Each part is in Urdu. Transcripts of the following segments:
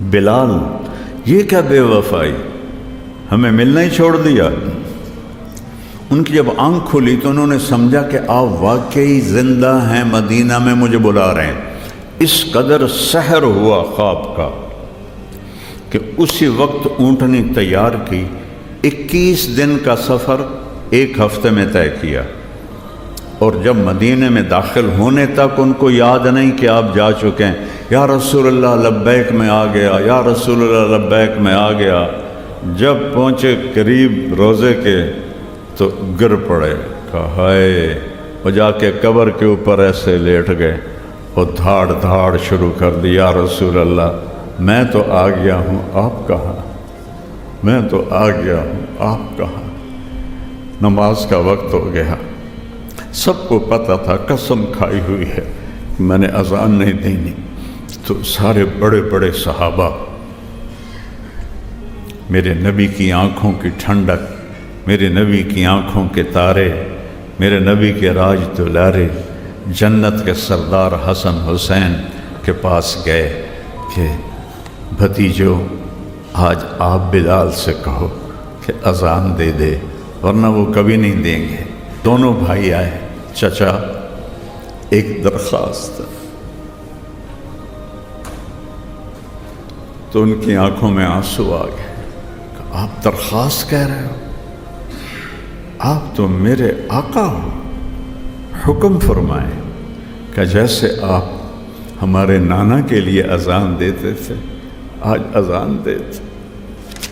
بلال یہ کیا بے وفائی، ہمیں ملنا ہی چھوڑ دیا۔ ان کی جب آنکھ کھلی تو انہوں نے سمجھا کہ آپ واقعی زندہ ہیں، مدینہ میں مجھے بلا رہے ہیں۔ اس قدر سحر ہوا خواب کا کہ اسی وقت اونٹنی تیار کی، 21 دن کا سفر 1 ہفتے میں طے کیا، اور جب مدینے میں داخل ہونے تک ان کو یاد نہیں کہ آپ جا چکے ہیں۔ یا رسول اللہ لبیک میں آ گیا، یا رسول اللہ لبیک میں آ گیا۔ جب پہنچے قریب روزے کے تو گر پڑے، کہا ہائے، وہ جا کے قبر کے اوپر ایسے لیٹ گئے اور دھاڑ دھاڑ شروع کر دی، یا رسول اللہ میں تو آ گیا ہوں، آپ کہاں؟ میں تو آ گیا ہوں، آپ کہاں؟ نماز کا وقت ہو گیا، سب کو پتہ تھا، قسم کھائی ہوئی ہے میں نے اذان نہیں دینی۔ تو سارے بڑے بڑے صحابہ، میرے نبی کی آنکھوں کی ٹھنڈک، میرے نبی کی آنکھوں کے تارے، میرے نبی کے راج دلارے، جنت کے سردار حسن حسین کے پاس گئے کہ بھتیجو آج آپ بلال سے کہو کہ اذان دے دے، ورنہ وہ کبھی نہیں دیں گے۔ دونوں بھائی آئے، چچا ایک درخواست، تو ان کی آنکھوں میں آنسو آ گئے کہ آپ درخواست کہہ رہے ہو؟ آپ تو میرے آقا ہو، حکم فرمائیں کہ جیسے آپ ہمارے نانا کے لیے اذان دیتے تھے آج اذان دیتے۔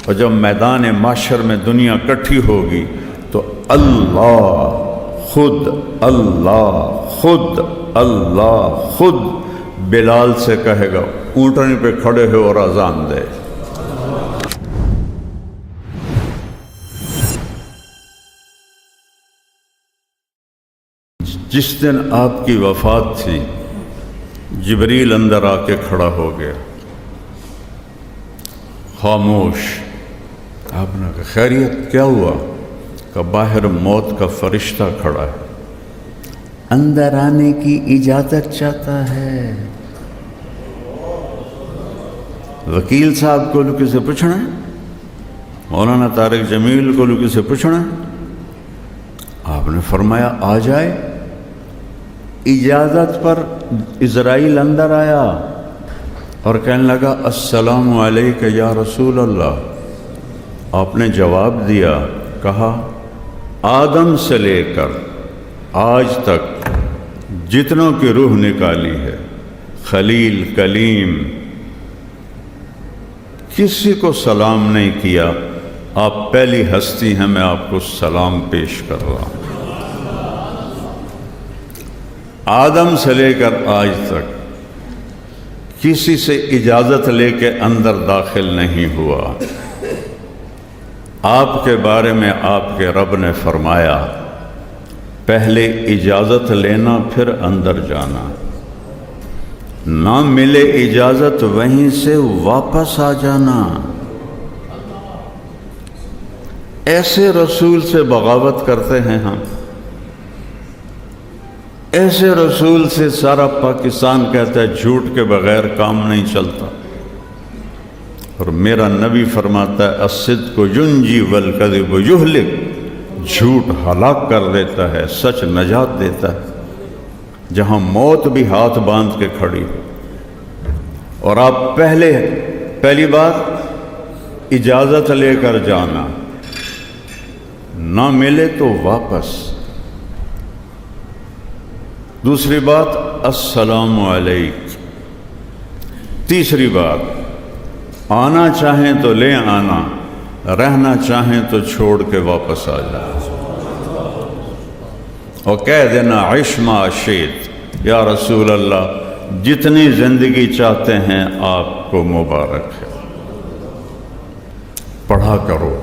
اور جب میدان معاشر میں دنیا اکٹھی ہوگی تو اللہ خود خود بلال سے کہے گا اونٹنی پہ کھڑے ہو اور اذان دے۔ جس دن آپ کی وفات تھی جبریل اندر آ کے کھڑا ہو گیا، خاموش۔ آپ نے کہا خیریت کیا ہوا؟ کہ باہر موت کا فرشتہ کھڑا ہے، اندر آنے کی اجازت چاہتا ہے۔ وکیل صاحب کو لوگ سے پوچھنا ہے، مولانا طارق جمیل کو لوگ سے پوچھنا ہے۔ آپ نے فرمایا آ جائے۔ اجازت پر اسرائیل اندر آیا اور کہنے لگا السلام علیکہ یا رسول اللہ۔ آپ نے جواب دیا، کہا آدم سے لے کر آج تک جتنوں کی روح نکالی ہے، خلیل کلیم، کسی کو سلام نہیں کیا، آپ پہلی ہستی ہیں، میں آپ کو سلام پیش کر رہا ہوں۔ آدم سے لے کر آج تک کسی سے اجازت لے کے اندر داخل نہیں ہوا۔ آپ کے بارے میں آپ کے رب نے فرمایا پہلے اجازت لینا پھر اندر جانا، نہ ملے اجازت وہیں سے واپس آ جانا۔ ایسے رسول سے بغاوت کرتے ہیں ہم، ایسے رسول سے سارا پاکستان کہتا ہے جھوٹ کے بغیر کام نہیں چلتا، اور میرا نبی فرماتا ہے الصدق ینجی والکذب یہلک، جھوٹ ہلاک کر دیتا ہے، سچ نجات دیتا ہے۔ جہاں موت بھی ہاتھ باندھ کے کھڑی ہو، اور آپ پہلی بات اجازت لے کر جانا، نہ ملے تو واپس۔ دوسری بات السلام علیکم۔ تیسری بات آنا چاہیں تو لے آنا، رہنا چاہیں تو چھوڑ کے واپس آ جائیں، اور کہہ دینا عش ما شئت، یا رسول اللہ جتنی زندگی چاہتے ہیں آپ کو مبارک ہے۔ پڑھا کرو،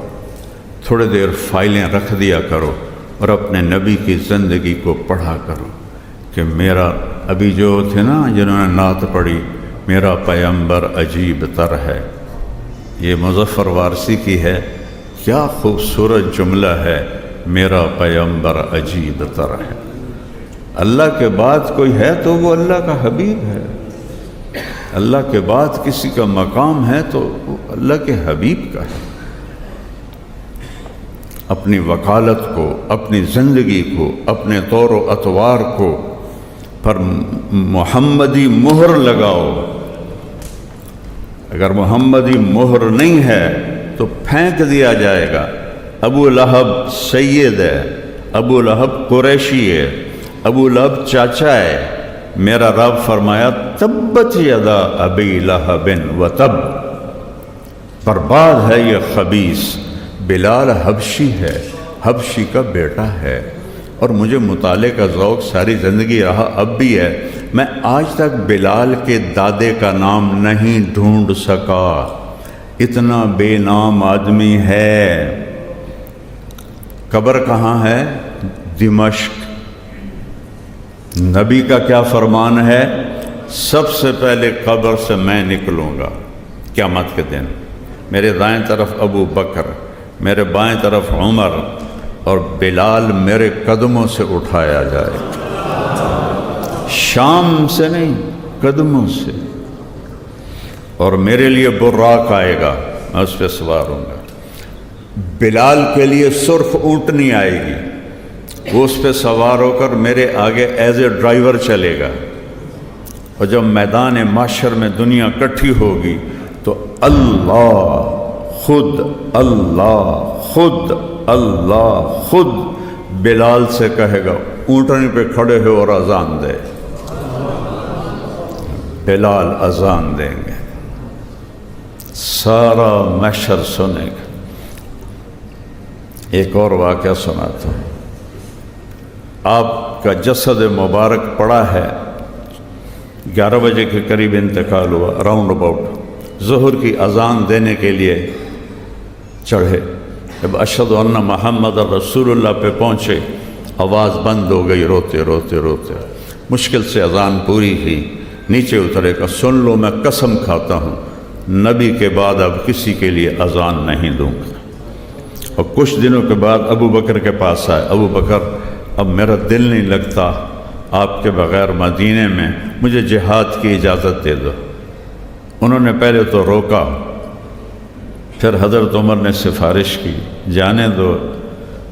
تھوڑے دیر فائلیں رکھ دیا کرو اور اپنے نبی کی زندگی کو پڑھا کرو کہ میرا ابھی جو تھے نا جنہوں نے نعت پڑھی، میرا پیمبر عجیب تر ہے، یہ مظفر وارسی کی ہے۔ کیا خوبصورت جملہ ہے، میرا پیمبر عجیب تر ہے۔ اللہ کے بعد کوئی ہے تو وہ اللہ کا حبیب ہے۔ اللہ کے بعد کسی کا مقام ہے تو وہ اللہ کے حبیب کا ہے۔ اپنی وکالت کو، اپنی زندگی کو، اپنے طور و اطوار کو پر محمدی مہر لگاؤ۔ اگر محمدی مہر نہیں ہے تو پھینک دیا جائے گا۔ ابو لہب سید ہے، ابو لہب قریشی ہے، ابو لہب چاچا ہے۔ میرا رب فرمایا تبت یدا ابی لہب وتب، برباد ہے یہ خبیث۔ بلال حبشی ہے، حبشی کا بیٹا ہے، اور مجھے مطالعے کا ذوق ساری زندگی رہا، اب بھی ہے۔ میں آج تک بلال کے دادے کا نام نہیں ڈھونڈ سکا، اتنا بے نام آدمی ہے۔ قبر کہاں ہے؟ دمشق۔ نبی کا کیا فرمان ہے؟ سب سے پہلے قبر سے میں نکلوں گا قیامت کے دن، میرے دائیں طرف ابو بکر، میرے بائیں طرف عمر، اور بلال میرے قدموں سے اٹھایا جائے، شام سے نہیں، قدموں سے۔ اور میرے لیے براق آئے گا، میں اس پہ سوار ہوں گا۔ بلال کے لیے سرخ اونٹنی آئے گی، وہ اس پہ سوار ہو کر میرے آگے ایز اے ڈرائیور چلے گا۔ اور جب میدان محشر میں دنیا اکٹھی ہوگی تو اللہ خود، اللہ خود، اللہ خود بلال سے کہے گا اونٹنی پہ کھڑے ہو اور اذان دے۔ بلال اذان دیں گے، سارا محشر سنے گا۔ ایک اور واقعہ سناتا ہوں۔ آپ کا جسد مبارک پڑا ہے، 11 بجے کے قریب انتقال ہوا، راؤنڈ اباؤٹ ظہر کی اذان دینے کے لیے چڑھے۔ جب اشہد ان محمد رسول اللہ پہ پہنچے، آواز بند ہو گئی، روتے روتے روتے مشکل سے اذان پوری کی، نیچے اترے گا، سن لو میں قسم کھاتا ہوں نبی کے بعد اب کسی کے لیے اذان نہیں دوں گا۔ اور کچھ دنوں کے بعد ابو بکر کے پاس آئے، ابو بکر اب میرا دل نہیں لگتا آپ کے بغیر مدینے میں، مجھے جہاد کی اجازت دے دو۔ انہوں نے پہلے تو روکا، پھر حضرت عمر نے سفارش کی، جانے دو،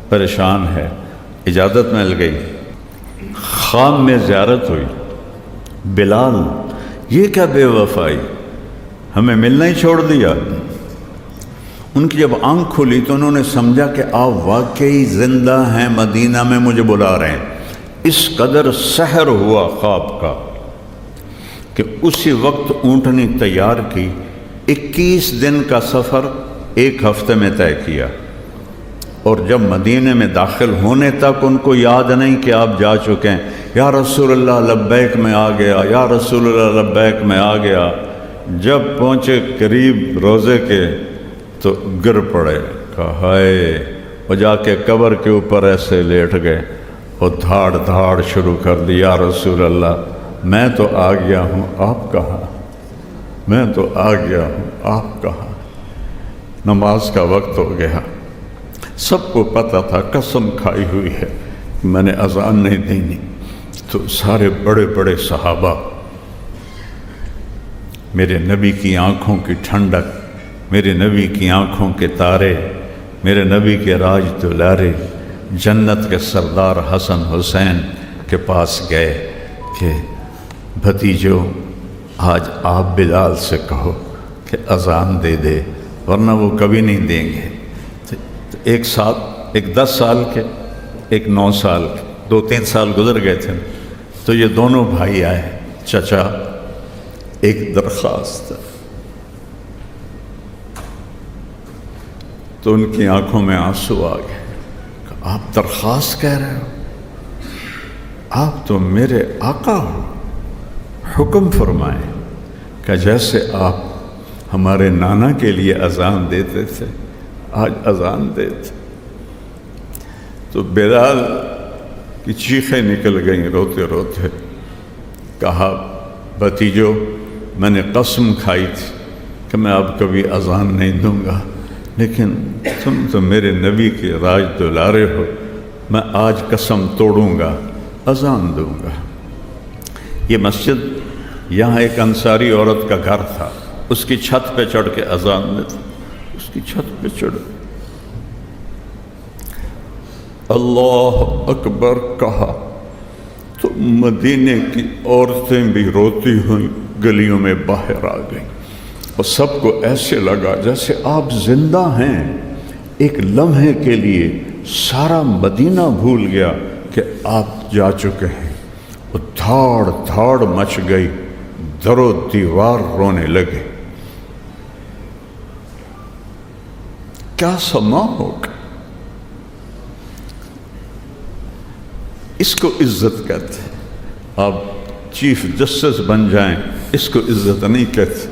پریشان ہے، اجازت مل گئی۔ خام میں زیارت ہوئی، بلال یہ کیا بے وفائی، ہمیں ملنا ہی چھوڑ دیا۔ ان کی جب آنکھ کھلی تو انہوں نے سمجھا کہ آپ واقعی زندہ ہیں، مدینہ میں مجھے بلا رہے ہیں۔ اس قدر سحر ہوا خواب کا کہ اسی وقت اونٹنی تیار کی، 21 دن کا سفر 1 ہفتے میں طے کیا، اور جب مدینے میں داخل ہونے تک ان کو یاد نہیں کہ آپ جا چکے ہیں۔ یا رسول اللہ لبیک میں آ گیا، یا رسول اللہ لبیک میں آ گیا۔ جب پہنچے قریب روزے کے تو گر پڑے، کہا ہائے، اور جا کے قبر کے اوپر ایسے لیٹ گئے اور دھاڑ دھاڑ شروع کر دی، یا رسول اللہ میں تو آ گیا ہوں، آپ کہاں؟ میں تو آ گیا ہوں، آپ کہاں؟ نماز کا وقت ہو گیا، سب کو پتہ تھا، قسم کھائی ہوئی ہے میں نے اذان نہیں دینی۔ تو سارے بڑے بڑے صحابہ، میرے نبی کی آنکھوں کی ٹھنڈک، میرے نبی کی آنکھوں کے تارے، میرے نبی کے راج دلارے، جنت کے سردار حسن حسین کے پاس گئے کہ بھتیجو آج آپ بلال سے کہو کہ اذان دے دے، ورنہ وہ کبھی نہیں دیں گے۔ ایک 10 سال کے، ایک 9 سال کے، 2-3 سال گزر گئے تھے، تو یہ دونوں بھائی آئے، چچا ایک درخواست، تو ان کی آنکھوں میں آنسو آ گئے۔ آپ درخواست کہہ رہے ہو؟ آپ تو میرے آقا ہو، حکم فرمائیں کہ جیسے آپ ہمارے نانا کے لیے اذان دیتے تھے آج اذان دیتے۔ تو بلال کی چیخیں نکل گئیں روتے روتے، کہا بھتیجو میں نے قسم کھائی تھی کہ میں اب کبھی اذان نہیں دوں گا، لیکن تم تو میرے نبی کے راج دلارے ہو، میں آج قسم توڑوں گا، اذان دوں گا۔ یہ مسجد یہاں ایک انصاری عورت کا گھر تھا، اس کی چھت پہ چڑھ کے اذان دیتے، اس کی چھت پہ چڑھ اللہ اکبر کہا تو مدینے کی عورتیں بھی روتی ہوئیں گلیوں میں باہر آ گئیں، اور سب کو ایسے لگا جیسے آپ زندہ ہیں۔ ایک لمحے کے لیے سارا مدینہ بھول گیا کہ آپ جا چکے ہیں۔ وہ دھاڑ دھاڑ مچ گئی، در و دیوار رونے لگے۔ کیا سما ہوگا؟ اس کو عزت کہتے ہیں۔ آپ چیف جسٹس بن جائیں، اس کو عزت نہیں کہتے۔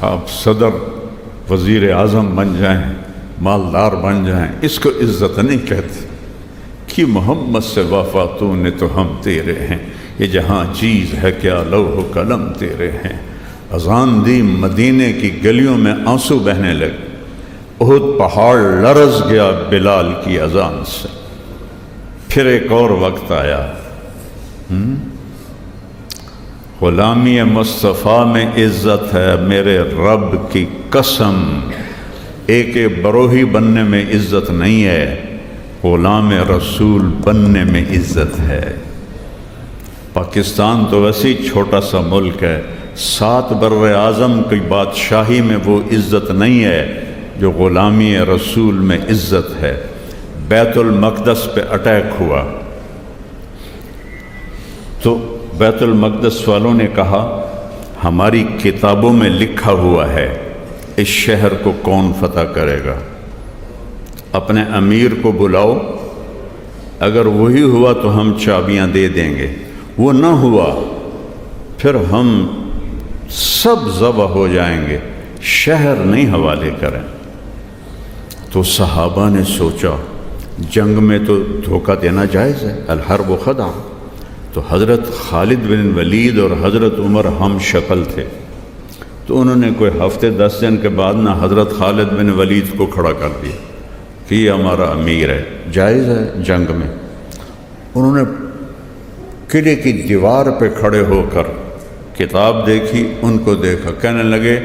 آپ صدر وزیر اعظم بن جائیں، مالدار بن جائیں، اس کو عزت نہیں کہتے۔ کہ محمد سے وفاتوں نے تو ہم تیرے ہیں، یہ جہاں چیز ہے کیا لوح و قلم تیرے ہیں۔ اذان دی، مدینے کی گلیوں میں آنسو بہنے لگے۔ احد پہاڑ لرز گیا بلال کی اذان سے۔ پھر ایک اور وقت آیا، غلامی مصطفیٰ میں عزت ہے میرے رب کی قسم، ایک بروہی بننے میں عزت نہیں ہے، غلام رسول بننے میں عزت ہے۔ پاکستان تو ویسے چھوٹا سا ملک ہے، 7 بر اعظم کی بادشاہی میں وہ عزت نہیں ہے جو غلامی رسول میں عزت ہے۔ بیت المقدس پہ اٹیک ہوا تو بیت المقدس والوں نے کہا ہماری کتابوں میں لکھا ہوا ہے اس شہر کو کون فتح کرے گا، اپنے امیر کو بلاؤ، اگر وہی ہوا تو ہم چابیاں دے دیں گے، وہ نہ ہوا پھر ہم سب ذبح ہو جائیں گے، شہر نہیں حوالے کریں۔ تو صحابہ نے سوچا جنگ میں تو دھوکہ دینا جائز ہے، الحرب خدع۔ تو حضرت خالد بن ولید اور حضرت عمر ہم شکل تھے، تو انہوں نے کوئی ہفتے 10 دن کے بعد نہ حضرت خالد بن ولید کو کھڑا کر دیا کہ یہ ہمارا امیر ہے، جائز ہے جنگ میں۔ انہوں نے قلعے کی دیوار پہ کھڑے ہو کر کتاب دیکھی، ان کو دیکھا، کہنے لگے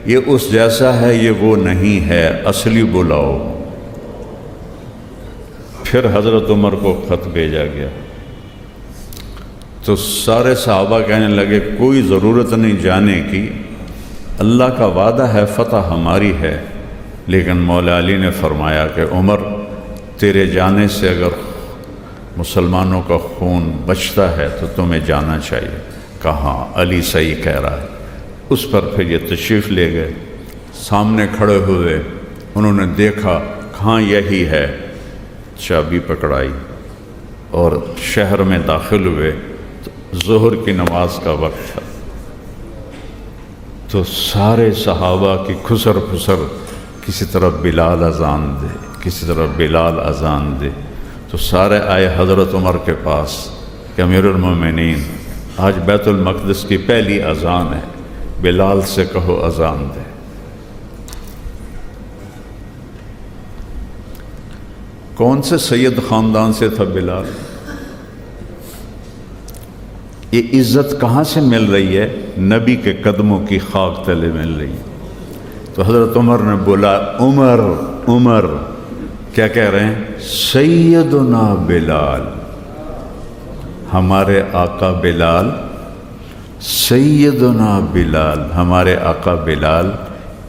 یہ اس جیسا ہے، یہ وہ نہیں ہے، اصلی بلاؤ۔ پھر حضرت عمر کو خط بھیجا گیا تو سارے صحابہ کہنے لگے کوئی ضرورت نہیں جانے کی، اللہ کا وعدہ ہے فتح ہماری ہے۔ لیکن مولا علی نے فرمایا کہ عمر تیرے جانے سے اگر مسلمانوں کا خون بچتا ہے تو تمہیں جانا چاہیے۔ کہاں علی صحیح کہہ رہا ہے۔ اس پر پھر یہ تشریف لے گئے، سامنے کھڑے ہوئے، انہوں نے دیکھا کہاں یہی ہے، چابی پکڑائی اور شہر میں داخل ہوئے۔ ظہر کی نماز کا وقت تھا تو سارے صحابہ کی خسر پھسر، کسی طرف بلال اذان دے، کسی طرف بلال اذان دے، تو سارے آئے حضرت عمر کے پاس کہ امیر المومنین آج بیت المقدس کی پہلی اذان ہے، بلال سے کہو اذان دے۔ کون سے سید خاندان سے تھا بلال؟ یہ عزت کہاں سے مل رہی ہے؟ نبی کے قدموں کی خاک تلے مل رہی ہے۔ تو حضرت عمر نے بولا عمر عمر، کیا کہہ رہے ہیں؟ سیدنا بلال، ہمارے آقا بلال، سیدنا بلال، ہمارے آقا بلال،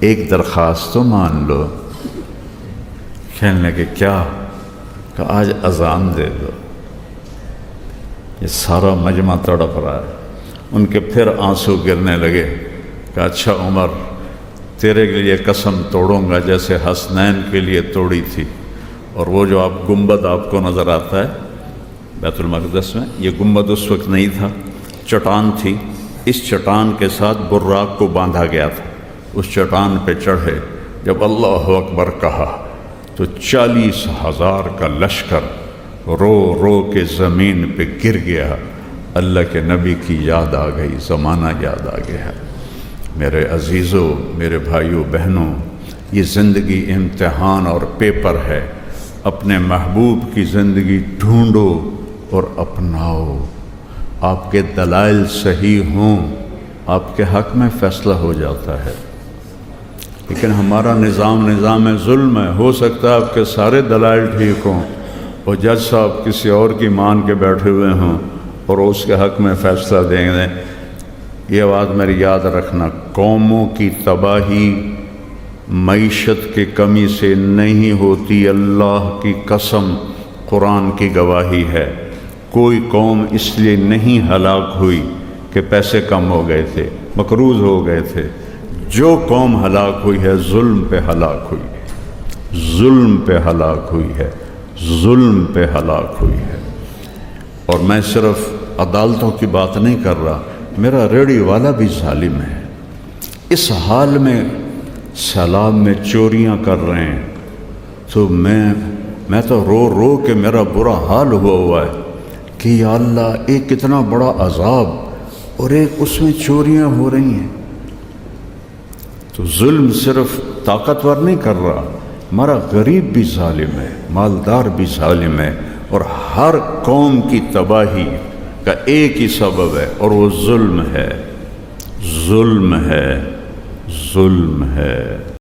ایک درخواست تو مان لو۔ کہنے لگے کیا؟ کہ آج اذان دے دو۔ یہ سارا مجمع تڑپ رہا ہے، ان کے پھر آنسو گرنے لگے کہ اچھا عمر تیرے کے لیے قسم توڑوں گا جیسے حسنین کے لیے توڑی تھی۔ اور وہ جو آپ گنبد آپ کو نظر آتا ہے بیت المقدس میں، یہ گنبد اس وقت نہیں تھا، چٹان تھی، اس چٹان کے ساتھ براق کو باندھا گیا تھا۔ اس چٹان پہ چڑھے، جب اللہ اکبر کہا تو 40,000 کا لشکر رو رو کے زمین پہ گر گیا۔ اللہ کے نبی کی یاد آ گئی، زمانہ یاد آ گیا۔ میرے عزیزوں، میرے بھائیوں بہنوں، یہ زندگی امتحان اور پیپر ہے۔ اپنے محبوب کی زندگی ڈھونڈو اور اپناؤ۔ آپ کے دلائل صحیح ہوں آپ کے حق میں فیصلہ ہو جاتا ہے۔ لیکن ہمارا نظام ظلم ہے، ہو سکتا ہے آپ کے سارے دلائل ٹھیک ہوں اور جج صاحب کسی اور کی مان کے بیٹھے ہوئے ہوں اور اس کے حق میں فیصلہ دیں گے۔ یہ بات میری یاد رکھنا، قوموں کی تباہی معیشت کی کمی سے نہیں ہوتی، اللہ کی قسم قرآن کی گواہی ہے۔ کوئی قوم اس لیے نہیں ہلاک ہوئی کہ پیسے کم ہو گئے تھے، مقروض ہو گئے تھے۔ جو قوم ہلاک ہوئی ہے ظلم پہ ہلاک ہوئی ہے، ظلم پہ ہلاک ہوئی ہے، ظلم پہ ہلاک ہوئی ہے۔ اور میں صرف عدالتوں کی بات نہیں کر رہا، میرا ریڑھی والا بھی ظالم ہے۔ اس حال میں سیلاب میں چوریاں کر رہے ہیں تو میں تو رو رو کے میرا برا حال ہوا ہے کہ یا اللہ ایک کتنا بڑا عذاب اور ایک اس میں چوریاں ہو رہی ہیں۔ تو ظلم صرف طاقتور نہیں کر رہا، ہمارا غریب بھی ظالم ہے، مالدار بھی ظالم ہے، اور ہر قوم کی تباہی کا ایک ہی سبب ہے اور وہ ظلم ہے، ظلم ہے، ظلم ہے۔